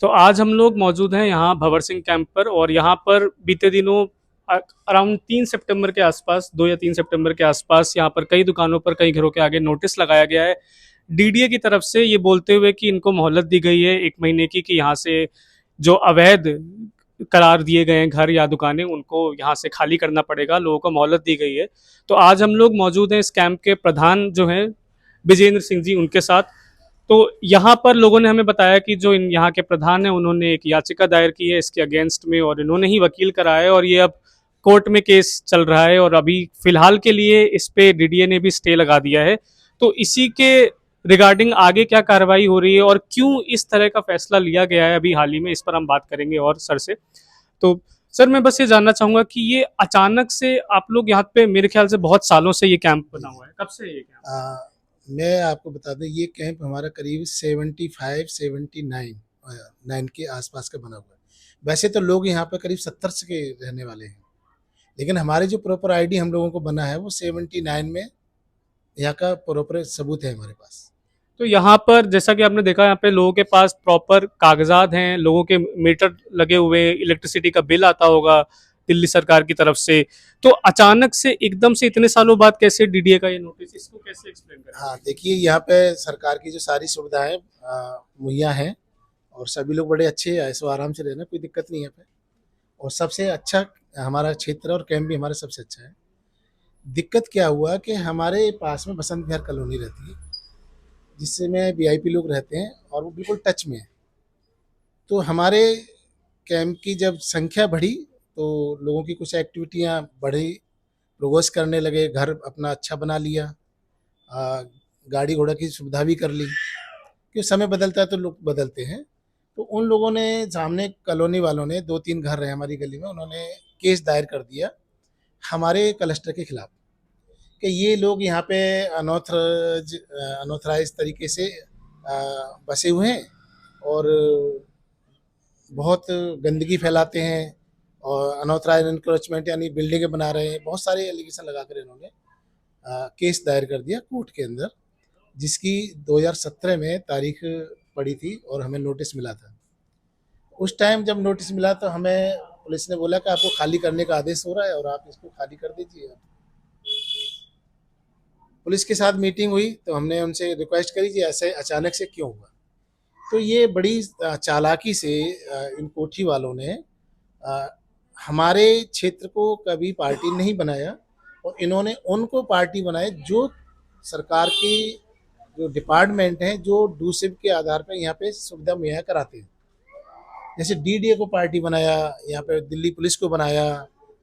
तो आज हम लोग मौजूद हैं यहाँ भंवर सिंह कैंप पर, और यहाँ पर बीते दिनों अराउंड 3 सितंबर के आसपास, 2 या 3 सितंबर के आसपास यहाँ पर कई दुकानों पर, कई घरों के आगे नोटिस लगाया गया है डीडीए की तरफ से, ये बोलते हुए कि इनको मोहलत दी गई है 1 महीने की, कि यहाँ से जो अवैध करार दिए गए हैं घर या दुकानें, उनको यहाँ से खाली करना पड़ेगा, लोगों को मोहलत दी गई है। तो आज हम लोग मौजूद हैं इस कैंप के प्रधान जो हैं विजेंद्र सिंह जी, उनके साथ। तो यहाँ पर लोगों ने हमें बताया कि जो इन यहाँ के प्रधान हैं, उन्होंने एक याचिका दायर की है इसके अगेंस्ट में, और इन्होंने ही वकील कराया है, और ये अब कोर्ट में केस चल रहा है, और अभी फिलहाल के लिए इस पे डीडीए ने भी स्टे लगा दिया है। तो इसी के रिगार्डिंग आगे क्या कार्रवाई हो रही है और क्यों इस तरह का फैसला लिया गया है अभी हाल ही में, इस पर हम बात करेंगे और सर से। तो सर, मैं बस ये जानना चाहूंगा कि ये अचानक से आप लोग यहाँ पे, मेरे ख्याल से बहुत सालों से ये कैंप बना हुआ है, कब से ये कैंप? मैं आपको बता दूं, ये कैंप हमारा करीब 75-79 9 के आसपास का बना हुआ है। वैसे तो लोग यहाँ पे करीब 70 से के रहने वाले हैं, लेकिन हमारे जो प्रॉपर आईडी हम लोगों को बना है वो 79 में, यहाँ का प्रॉपर सबूत है हमारे पास। तो यहाँ पर जैसा कि आपने देखा, यहाँ पे लोगों के पास प्रॉपर कागजात हैं, लोगों के मीटर लगे हुए हैं, इलेक्ट्रिसिटी का बिल आता होगा दिल्ली सरकार की तरफ से। तो अचानक से एकदम से इतने सालों बाद कैसे डीडीए का ये नोटिस, इसको कैसे एक्सप्लेन हाँ, करेंगे? देखिए यहाँ पे सरकार की जो सारी सुविधाएं मुहैया हैं, और सभी लोग बड़े अच्छे ऐसे आराम से रहना, कोई दिक्कत नहीं है यहाँ पे। और सबसे अच्छा हमारा क्षेत्र और कैंप भी हमारा सबसे अच्छा है। दिक्कत क्या हुआ कि हमारे पास में बसंत विहार कॉलोनी रहती है, जिससे में वीआईपी लोग रहते हैं और वो बिल्कुल टच में है। तो हमारे कैंप की जब संख्या बढ़ी तो लोगों की कुछ एक्टिविटियां बढ़ी, प्रोग्रेस करने लगे, घर अपना अच्छा बना लिया, गाड़ी घोड़ा की सुविधा भी कर ली, क्योंकि समय बदलता है तो लोग बदलते हैं। तो उन लोगों ने, सामने कॉलोनी वालों ने, 2-3 घर रहे हमारी गली में, उन्होंने केस दायर कर दिया हमारे क्लस्टर के खिलाफ कि ये लोग यहाँ पे अनऑथराइज तरीके से बसे हुए हैं और बहुत गंदगी फैलाते हैं, और अनऑथराइज इंक्रोचमेंट यानी बिल्डिंगें बना रहे हैं, बहुत सारे एलिगेशन लगाकर इन्होंने केस दायर कर दिया कोर्ट के अंदर, जिसकी 2017 में तारीख पड़ी थी और हमें नोटिस मिला था। उस टाइम जब नोटिस मिला तो हमें पुलिस ने बोला कि आपको खाली करने का आदेश हो रहा है और आप इसको खाली कर दीजिए। पुलिस के साथ मीटिंग हुई तो हमने उनसे रिक्वेस्ट करी कि ऐसे अचानक से क्यों हुआ। तो ये बड़ी चालाकी से इन कोठी वालों ने अ, हमारे क्षेत्र को कभी पार्टी नहीं बनाया, और इन्होंने उनको पार्टी बनाए जो सरकार की जो डिपार्टमेंट हैं, जो डूसिप के आधार पर यहाँ पे सुविधा मुहैया कराते हैं। जैसे डीडीए को पार्टी बनाया, यहाँ पे दिल्ली पुलिस को बनाया,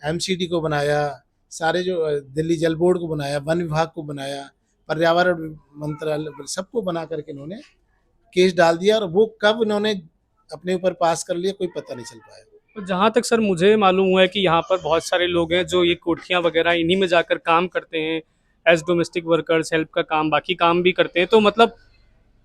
एमसीडी को बनाया, सारे जो दिल्ली जल बोर्ड को बनाया, वन विभाग को बनाया, पर्यावरण मंत्रालय, सबको बना करके इन्होंने केस डाल दिया, और वो कब इन्होंने अपने ऊपर पास कर लिया कोई पता नहीं चल पाया। तो जहाँ तक सर मुझे मालूम हुआ है कि यहाँ पर बहुत सारे लोग हैं जो ये कोठियाँ वगैरह इन्हीं में जाकर काम करते हैं, एज डोमेस्टिक वर्कर्स, हेल्प का काम, बाकी काम भी करते हैं। तो मतलब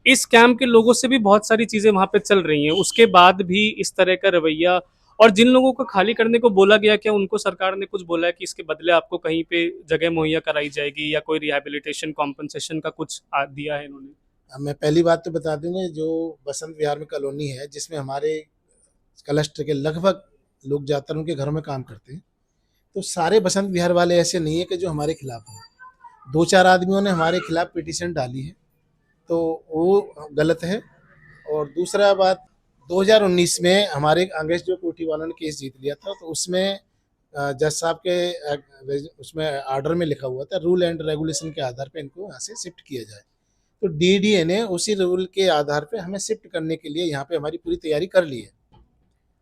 इस कैंप के लोगों से भी बहुत सारी चीजें वहां पे चल रही हैं, उसके बाद भी इस तरह का रवैया। और जिन लोगों को खाली करने को बोला गया, क्या उनको सरकार ने कुछ बोला है कि इसके बदले आपको कहीं पे जगह मुहैया कराई जाएगी, या कोई रिहैबिलिटेशन कॉम्पनसेशन का कुछ दिया है इन्होंने? मैं पहली बात तो बता दूंगा, जो बसंत विहार में कॉलोनी है जिसमें हमारे क्लस्टर के लगभग लोग ज़्यादातर उनके घरों में काम करते हैं, तो सारे बसंत विहार वाले ऐसे नहीं है कि जो हमारे खिलाफ हैं। 2-4 आदमियों ने हमारे खिलाफ पिटीशन डाली है, तो वो गलत है। और दूसरा बात, 2019 में हमारे अंग्रेज जो कोठी वालों ने केस जीत लिया था, तो उसमें जज साहब के उसमें आर्डर में लिखा हुआ था रूल एंड रेगुलेशन के आधार पे इनको यहाँ से शिफ्ट किया जाए। तो डीडीए ने उसी रूल के आधार पे हमें शिफ्ट करने के लिए यहाँ पे हमारी पूरी तैयारी कर ली है,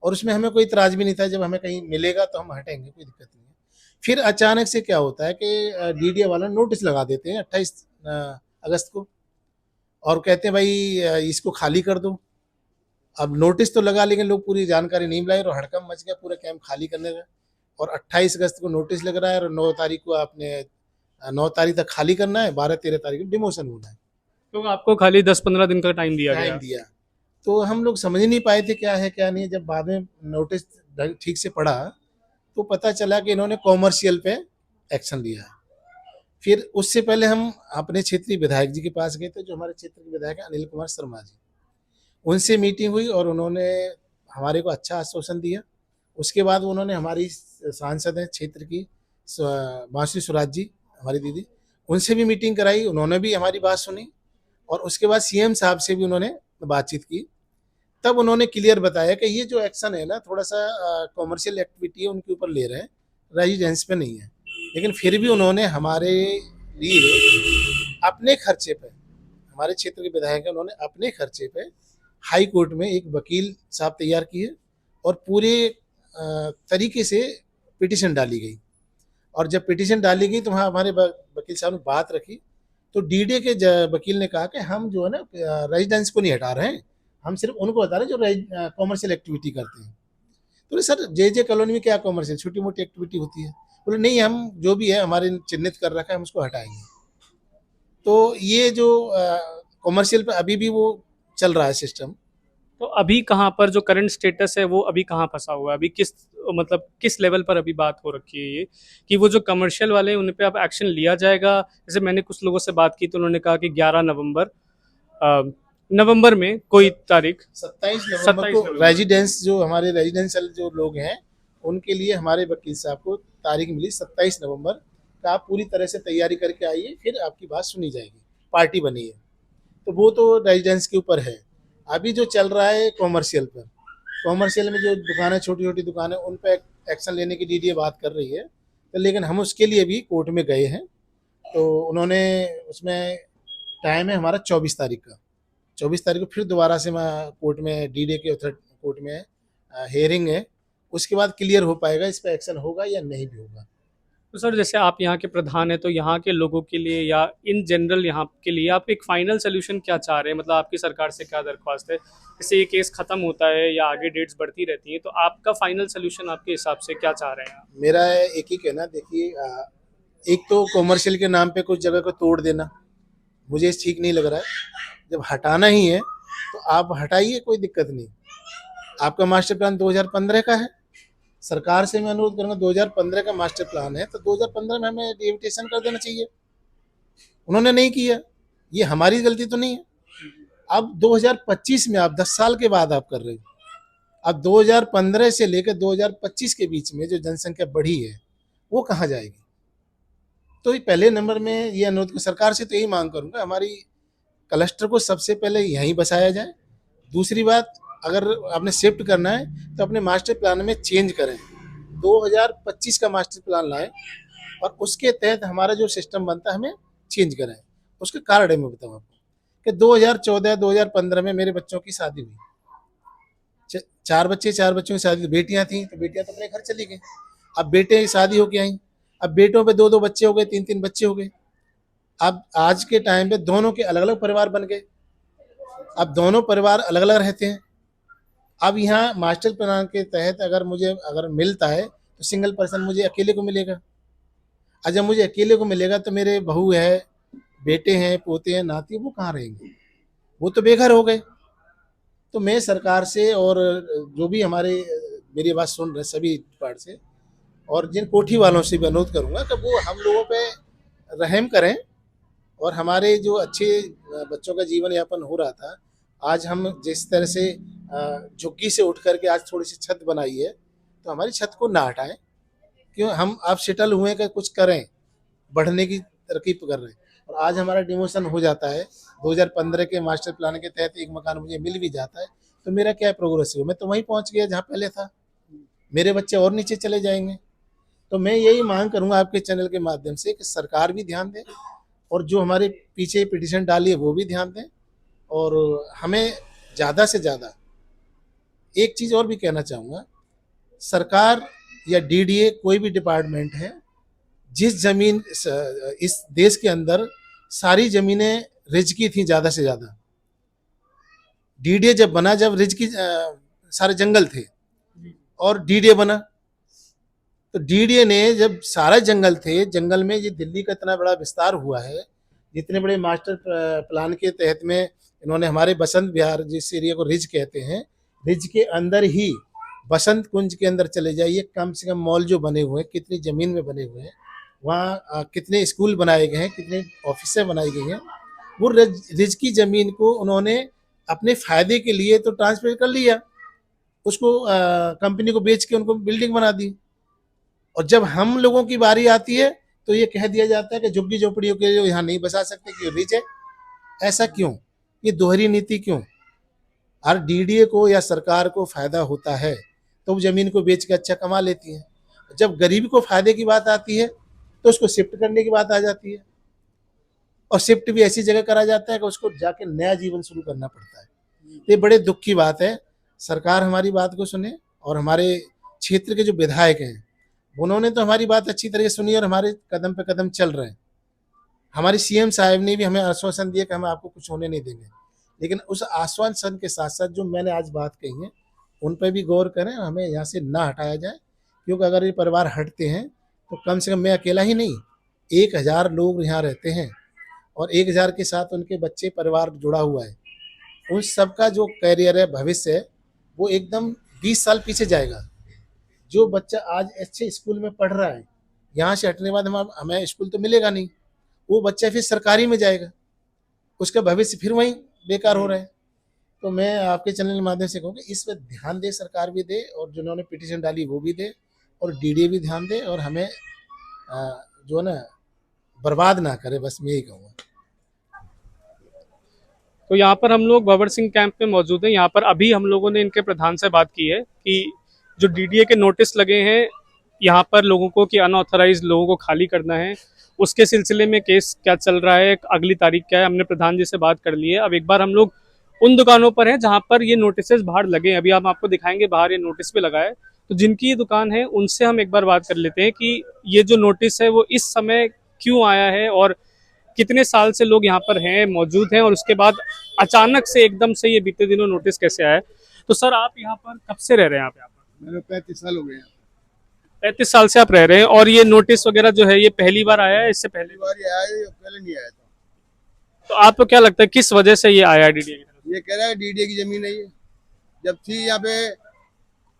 और उसमें हमें कोई इतराज भी नहीं था। जब हमें कहीं मिलेगा तो हम हटेंगे, कोई दिक्कत नहीं है। फिर अचानक से क्या होता है कि डीडीए वाला नोटिस लगा देते हैं 28 अगस्त को, और कहते हैं भाई इसको खाली कर दो। अब नोटिस तो लगा, लेकिन लोग पूरी जानकारी नहीं मिलाई और हड़कम मच गया पूरा कैंप खाली करने का। और 28 अगस्त को नोटिस लग रहा है, और 9 तारीख को आपने 9 तारीख तक खाली करना है, 12-13 तारीख को डिमोशन होना है। तो आपको खाली 10-15 दिन का टाइम दिया टाइम गया? दिया। तो हम लोग समझ नहीं पाए थे क्या है क्या नहीं है। जब बाद में नोटिस ठीक से पढ़ा तो पता चला कि इन्होंने कॉमर्शियल पे एक्शन लिया है। फिर उससे पहले हम अपने क्षेत्रीय विधायक जी के पास गए थे, जो हमारे क्षेत्र के विधायक हैं अनिल कुमार शर्मा जी। उनसे मीटिंग हुई और उन्होंने हमारे को अच्छा आश्वासन दिया। उसके बाद उन्होंने हमारी सांसद हैं क्षेत्र की मासी स्वराज जी, हमारी दीदी, उनसे भी मीटिंग कराई, उन्होंने भी हमारी बात सुनी और उसके बाद सीएम साहब से भी उन्होंने बातचीत की। तब उन्होंने क्लियर बताया कि ये जो एक्शन है ना, थोड़ा सा कॉमर्शियल एक्टिविटी है उनके ऊपर ले रहे हैं, रेजिडेंस पे नहीं है। लेकिन फिर भी उन्होंने हमारे लिए अपने खर्चे पे, हमारे क्षेत्र के विधायक हैं, उन्होंने अपने खर्चे पे हाई कोर्ट में एक वकील साहब तैयार किए और पूरे तरीके से पिटिशन डाली गई। और जब पिटिशन डाली गई तो वहाँ हमारे वकील साहब ने बात रखी, तो डीडे के वकील ने कहा कि हम जो है ना रेजिडेंस को नहीं हटा रहे हैं, हम सिर्फ उनको बता रहे हैं जो कॉमर्शियल एक्टिविटी करते हैं। तो सर जे कॉलोनी में क्या कॉमर्शियल, छोटी मोटी एक्टिविटी होती है। बोले नहीं, हम जो भी है हमारे चिन्हित कर रखा है, हम उसको हटाएंगे। तो ये जो कॉमर्शियल पे अभी भी वो चल रहा है सिस्टम। तो अभी कहाँ पर जो करंट स्टेटस है वो अभी कहाँ फंसा हुआ है, अभी किस मतलब किस लेवल पर अभी बात हो रखी है ये, कि वो जो कमर्शियल वाले हैं उन पे अब एक्शन लिया जाएगा? जैसे मैंने कुछ लोगों से बात की तो उन्होंने कहा कि 11 नवंबर नवंबर में कोई तारीख, 27 नवंबर 27 को नवंबर रेजिडेंस, जो हमारे रेजिडेंशियल जो लोग हैं, उनके लिए हमारे वकील साहब को तारीख मिली 27 नवंबर का, आप पूरी तरह से तैयारी करके आइए, फिर आपकी बात सुनी जाएगी, पार्टी बनी है। तो वो तो रेजिडेंस के ऊपर है। अभी जो चल रहा है कॉमर्शियल पर, कॉमर्शियल में जो दुकानें, छोटी छोटी दुकानें, उन पर एक्शन लेने की डीडीए बात कर रही है। तो लेकिन हम उसके लिए भी कोर्ट में गए हैं, तो उन्होंने उसमें टाइम है हमारा 24 तारीख का। 24 तारीख को फिर दोबारा से मैं कोर्ट में डीडे के कोर्ट में हेयरिंग है, उसके बाद क्लियर हो पाएगा इस पर एक्शन होगा या नहीं भी होगा। तो सर जैसे आप यहाँ के प्रधान हैं तो यहाँ के लोगों के लिए या इन जनरल यहाँ के लिए आप एक फाइनल सोल्यूशन क्या चाह रहे हैं, मतलब आपकी सरकार से क्या दरख्वास्त है? जैसे ये केस खत्म होता है या आगे डेट्स बढ़ती रहती हैं, तो आपका फाइनल सोल्यूशन आपके हिसाब से क्या चाह रहे हैं आप? मेरा एक ही कहना, देखिए एक तो कॉमर्शियल के नाम पे कुछ जगह को तोड़ देना मुझे ठीक नहीं लग रहा है। जब हटाना ही है तो आप हटाइए, कोई दिक्कत नहीं। आपका मास्टर प्लान 2015 का है, सरकार से मैं अनुरोध करूंगा, 2015 का मास्टर प्लान है तो 2015 में हमें डिविटेशन कर देना चाहिए। उन्होंने नहीं किया, ये हमारी गलती तो नहीं है। अब 2025 में आप 10 साल के बाद आप कर रहे हो। अब 2015 से लेकर 2025 के बीच में जो जनसंख्या बढ़ी है वो कहाँ जाएगी? तो ये पहले नंबर में ये अनुरोध सरकार से तो यही मांग करूंगा, हमारी क्लस्टर को सबसे पहले यहीं बसाया जाए। दूसरी बात, अगर आपने शिफ्ट करना है तो अपने मास्टर प्लान में चेंज करें, 2025 का मास्टर प्लान लाएं और उसके तहत हमारा जो सिस्टम बनता है हमें चेंज करें। उसके कारण है मैं बताऊँ आपको कि 2014-2015 में मेरे बच्चों की शादी हुई, 4 बच्चों की शादी, बेटियां थी तो बेटियां तो अपने घर चली गई। अब बेटे की शादी होके आई, अब बेटों पे 2-2 बच्चे हो गए, 3-3 बच्चे हो गए। अब आज के टाइम पे दोनों के अलग अलग परिवार बन गए, अब दोनों परिवार अलग अलग रहते हैं। अब यहाँ मास्टर प्लान के तहत अगर मिलता है तो सिंगल पर्सन मुझे अकेले को मिलेगा, और जब मुझे अकेले को मिलेगा तो मेरे बहू है, बेटे हैं, पोते हैं, नाती, वो कहाँ रहेंगे? वो तो बेघर हो गए। तो मैं सरकार से और जो भी हमारे मेरी बात सुन रहे सभी पार्ट से और जिन कोठी वालों से भी अनुरोध करूंगा कि वो हम लोगों पे रहम करें और हमारे जो अच्छे बच्चों का जीवन यापन हो रहा था, आज हम जिस तरह से झुग्गी से उठ करके आज थोड़ी सी छत बनाई है, तो हमारी छत को ना हटाएं। क्यों? हम आप सेटल हुए कि कुछ करें, बढ़ने की तरकीब कर रहे हैं, और आज हमारा डिमोशन हो जाता है। 2015 के मास्टर प्लान के तहत एक मकान मुझे मिल भी जाता है तो मेरा क्या प्रोग्रेस हुआ? मैं तो वहीं पहुंच गया जहाँ पहले था, मेरे बच्चे और नीचे चले जाएंगे। तो मैं यही मांग करूंगा आपके चैनल के माध्यम से कि सरकार भी ध्यान दे और जो हमारे पीछे पिटीशन डाली है वो भी ध्यान दें। और हमें ज़्यादा से ज़्यादा एक चीज़ और भी कहना चाहूँगा, सरकार या डीडीए कोई भी डिपार्टमेंट है, जिस जमीन इस देश के अंदर सारी जमीनें रिज की थी ज़्यादा से ज़्यादा, डीडीए जब बना, जब रिज की सारे जंगल थे और डीडीए बना, तो डीडीए ने जब सारे जंगल थे, जंगल में ये दिल्ली का इतना बड़ा विस्तार हुआ है, जितने बड़े मास्टर प्लान के तहत में इन्होंने हमारे बसंत विहार जिस एरिया को रिज कहते हैं, रिज के अंदर ही बसंत कुंज के अंदर चले जाइए, कम से कम मॉल जो बने हुए हैं, कितनी ज़मीन में बने हुए हैं, वहाँ कितने स्कूल बनाए गए हैं, कितने ऑफिसें बनाई गई हैं। वो रिज की ज़मीन को उन्होंने अपने फायदे के लिए तो ट्रांसफर कर लिया, उसको कंपनी को बेच के उनको बिल्डिंग बना दी। और जब हम लोगों की बारी आती है तो ये कह दिया जाता है कि झुग्गी झोपड़ियों के लिए यहाँ नहीं बसा सकते, क्यों रिच है। ऐसा क्यों, ये दोहरी नीति क्यों? हर डीडीए को या सरकार को फायदा होता है तो वो जमीन को बेच के अच्छा कमा लेती है। जब गरीब को फायदे की बात आती है तो उसको शिफ्ट करने की बात आ जाती है, और शिफ्ट भी ऐसी जगह करा जाता है कि उसको जाके नया जीवन शुरू करना पड़ता है। ये बड़े दुख की बात है। सरकार हमारी बात को सुने, और हमारे क्षेत्र के जो विधायक हैं उन्होंने तो हमारी बात अच्छी तरह से सुनी और हमारे कदम पे कदम चल रहे हैं। हमारी सीएम साहब ने भी हमें आश्वासन दिया कि हम आपको कुछ होने नहीं देंगे, लेकिन उस आश्वासन के साथ साथ जो मैंने आज बात कही है उन पर भी गौर करें, हमें यहाँ से ना हटाया जाए। क्योंकि अगर ये परिवार हटते हैं तो कम से कम मैं अकेला ही नहीं, 1000 लोग यहाँ रहते हैं, और 1000 के साथ उनके बच्चे परिवार जुड़ा हुआ है। उन सबका जो करियर है, भविष्य है, वो एकदम 20 साल पीछे जाएगा। जो बच्चा आज अच्छे स्कूल में पढ़ रहा है, यहाँ से हटने के बाद हमें स्कूल तो मिलेगा नहीं, वो बच्चा फिर सरकारी में जाएगा, उसका भविष्य फिर वहीं बेकार हो रहा है। तो मैं आपके चैनल के माध्यम से कहूँगा इस पर ध्यान दे, सरकार भी दे, और जिन्होंने पिटीशन डाली वो भी दे, और डीडीए भी ध्यान दे, और हमें जो है ना बर्बाद ना करे, बस मैं यही कहूँगा। तो यहाँ पर हम लोग भवर सिंह कैंप में मौजूद हैं। यहाँ पर अभी हम लोगों ने इनके प्रधान से बात की है कि जो डीडीए के नोटिस लगे हैं यहाँ पर लोगों को कि अनऑथराइज लोगों को खाली करना है, उसके सिलसिले में केस क्या चल रहा है, अगली तारीख क्या है, हमने प्रधान जी से बात कर ली है। अब एक बार हम लोग उन दुकानों पर हैं जहाँ पर ये नोटिस बाहर लगे हैं। अभी हम आपको दिखाएंगे, बाहर ये नोटिस भी लगा है। तो जिनकी ये दुकान है उनसे हम एक बार बात कर लेते हैं कि ये जो नोटिस है वो इस समय क्यों आया है और कितने साल से लोग यहाँ पर हैं, मौजूद हैं, और उसके बाद अचानक से एकदम से ये बीते दिनों नोटिस कैसे आया है। तो सर आप यहाँ पर कब से रह रहे हैं? आप यहाँ पर मेरे 35 साल हो गए हैं। 35 साल से आप रह रहे हैं, और ये नोटिस वगैरह जो है ये पहली बार आया है, इससे पहले? पहली बार ये आया है, पहले नहीं आया था। तो आपको क्या लगता है किस वजह से ये आया डीडीए की तरफ? ये कह रहा है डीडीए की जमीन है ये। जब थी यहाँ पे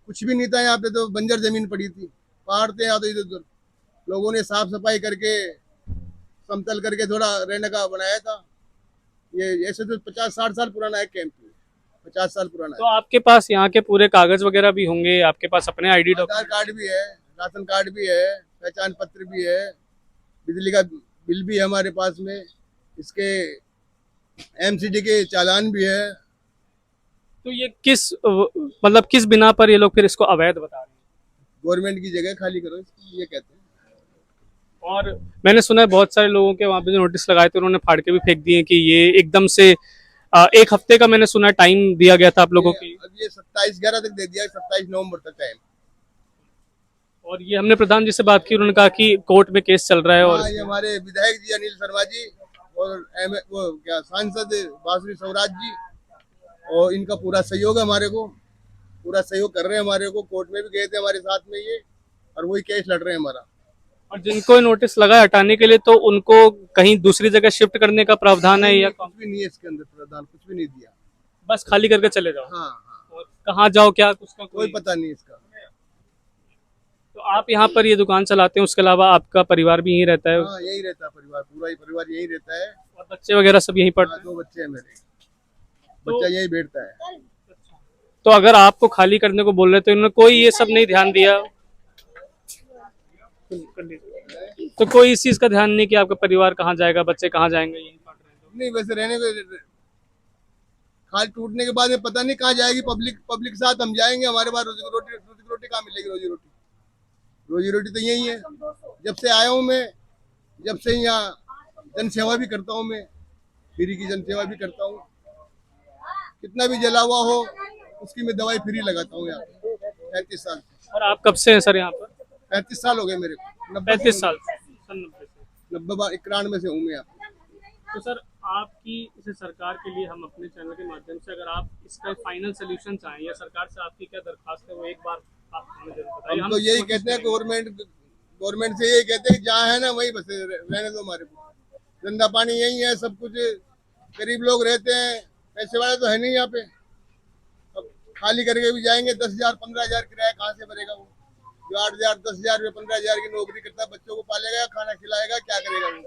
कुछ भी नहीं था, यहाँ पे तो बंजर जमीन पड़ी थी, पहाड़ थे यहाँ तो इधर उधर। लोगों ने साफ सफाई करके समतल करके थोड़ा रहने का बनाया था। ये ऐसे तो 50-60 साल पुराना है कैंप, 50 साल पुराना तो है। आपके पास यहाँ के पूरे कागज वगैरह भी होंगे, आपके पास अपने आईडी आधार डॉक्यूमेंट? कार्ड भी है, राशन कार्ड भी है, पहचान पत्र भी है, बिजली का बिल भी है हमारे पास में, इसके एमसीडी के चालान भी है। तो ये किस मतलब किस बिना पर ये लोग फिर इसको अवैध बता रहे हैं? गवर्नमेंट की जगह खाली करो इसको, ये कहते हैं। और मैंने सुना है बहुत सारे लोगों के वहां पे जो नोटिस लगाए थे उन्होंने फाड़ के भी फेंक दिए कि ये एकदम से एक हफ्ते का मैंने सुना है टाइम दिया गया था आप लोगों की। अब ये 27/11 तक दे दिया, 27 नवंबर तक टाइम। और ये हमने प्रधान जी से बात की, उन्होंने कहा कि कोर्ट में केस चल रहा है। और हाँ, ये हमारे विधायक जी अनिल शर्मा जी और वो क्या सांसद बासुरी स्वराज जी, और इनका पूरा सहयोग है हमारे को, पूरा सहयोग कर रहे हैं हमारे को। कोर्ट में भी गए थे हमारे साथ में ये, और वही केस लड़ रहे हैं हमारा। और जिनको नोटिस लगा हटाने के लिए तो उनको कहीं दूसरी जगह शिफ्ट करने का प्रावधान है या कुछ भी नहीं है इसके अंदर, प्रावधान कुछ भी नहीं दिया। बस खाली करके चले जाओ? हाँ हाँ, और कहाँ जाओ क्या उसका कोई पता नहीं इसका। तो आप यहाँ पर ये दुकान चलाते हैं, उसके अलावा आपका परिवार भी यहीं रहता है? हाँ, यही रहता है परिवार, पूरा ही परिवार यही रहता है। और बच्चे वगैरह सब यहीं पढ़ते हाँ, हैं? 2 बच्चे हैं मेरे, बच्चा यही बैठता है। तो अगर आपको खाली करने को बोल रहे तो इन्होंने कोई ये सब नहीं ध्यान दिया? तो कोई इस चीज का ध्यान नहीं कि आपका परिवार कहाँ जाएगा, बच्चे कहाँ जाएंगे? यहीं पढ़ रहे हैं तो। नहीं, वैसे रहने को खाल टूटने के बाद में पता नहीं कहाँ जाएगी पब्लिक। पब्लिक के साथ हम जाएंगे, हमारे पास रोजी रोटी कहाँ मिलेगी? रोजी रोटी तो यही है। जब से आया हूँ मैं, जब से यहाँ जन सेवा भी करता हूँ मैं, फ्री की जन सेवा भी करता हूँ। कितना भी जला हुआ हो उसकी मैं दवाई फ्री लगाता हूँ यहाँ पे, 35 साल से। और आप कब से हैं सर यहाँ पर? 35 साल हो गए मेरे को। 35 साल सन 90 से? 91 से हूँ मैं यहाँ पे। तो सर आपकी इसे सरकार के लिए हम अपने चैनल के माध्यम से अगर आप इसका फाइनल सोल्यूशन चाहें या सरकार से आपकी क्या दरखास्त है वो एक बार आप हमें जरूर बताइए। हम तो यही कहते हैं गवर्नमेंट से यही कहते हैं कि जहाँ है ना वही बस रहने दो हमारे को। धंधा पानी यही है, सब कुछ गरीब लोग रहते हैं, पैसे वाले तो है नहीं यहाँ पे। अब खाली करके भी जाएंगे 10,000 15,000 किराया कहाँ से भरेगा वो? जो 8,000 10,000 15,000 की नौकरी करता है, बच्चों को पालेगा, खाना खिलाएगा, क्या करेगा वो?